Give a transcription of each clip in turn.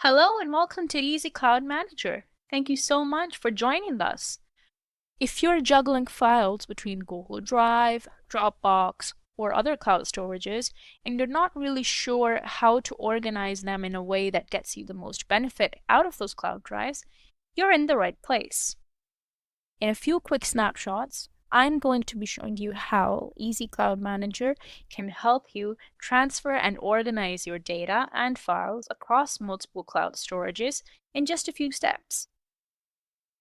Hello and welcome to Easy Cloud Manager. Thank you so much for joining us. If you're juggling files between Google Drive, Dropbox, or other cloud storages, and you're not really sure how to organize them in a way that gets you the most benefit out of those cloud drives, you're in the right place. In a few quick snapshots, I'm going to be showing you how Easy Cloud Manager can help you transfer and organize your data and files across multiple cloud storages in just a few steps.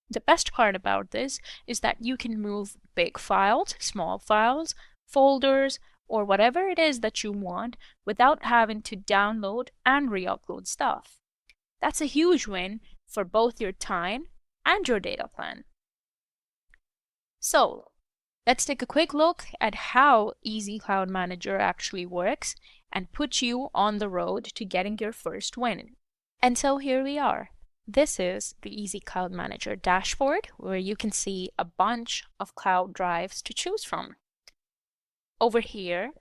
The best part about this is that you can move big files, small files, folders, or whatever it is that you want without having to download and re-upload stuff. That's a huge win for both your time and your data plan. So, let's take a quick look at how Easy Cloud Manager actually works and put you on the road to getting your first win. And so here we are. This is the Easy Cloud Manager dashboard where you can see a bunch of cloud drives to choose from. Over here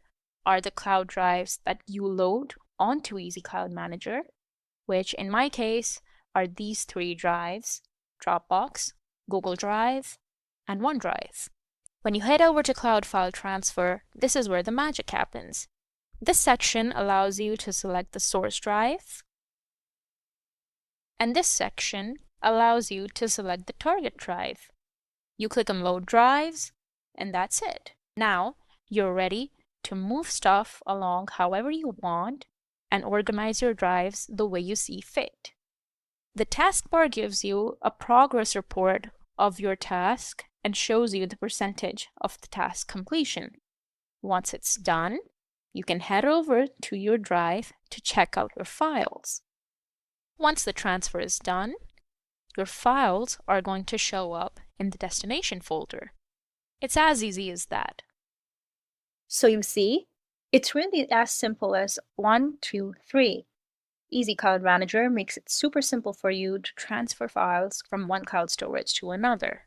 are the cloud drives that you load onto Easy Cloud Manager, which in my case are these three drives: Dropbox, Google Drive, and OneDrive. When you head over to Cloud File Transfer, this is where the magic happens. This section allows you to select the source drive, and this section allows you to select the target drive. You click on Load Drives, and that's it. Now, you're ready to move stuff along however you want and organize your drives the way you see fit. The taskbar gives you a progress report of your task and shows you the percentage of the task completion. Once it's done, you can head over to your drive to check out your files. Once the transfer is done, your files are going to show up in the destination folder. It's as easy as that. So you see, it's really as simple as 1, 2, 3. Easy Cloud Manager makes it super simple for you to transfer files from one cloud storage to another.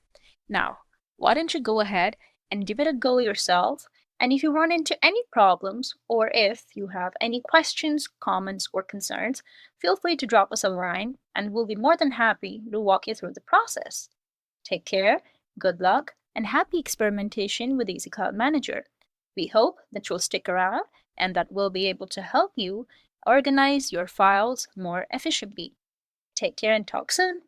Now, why don't you go ahead and give it a go yourself? And if you run into any problems, or if you have any questions, comments, or concerns, feel free to drop us a line and we'll be more than happy to walk you through the process. Take care, good luck, and happy experimentation with Easy Cloud Manager. We hope that you'll stick around and that we'll be able to help you organize your files more efficiently. Take care and talk soon.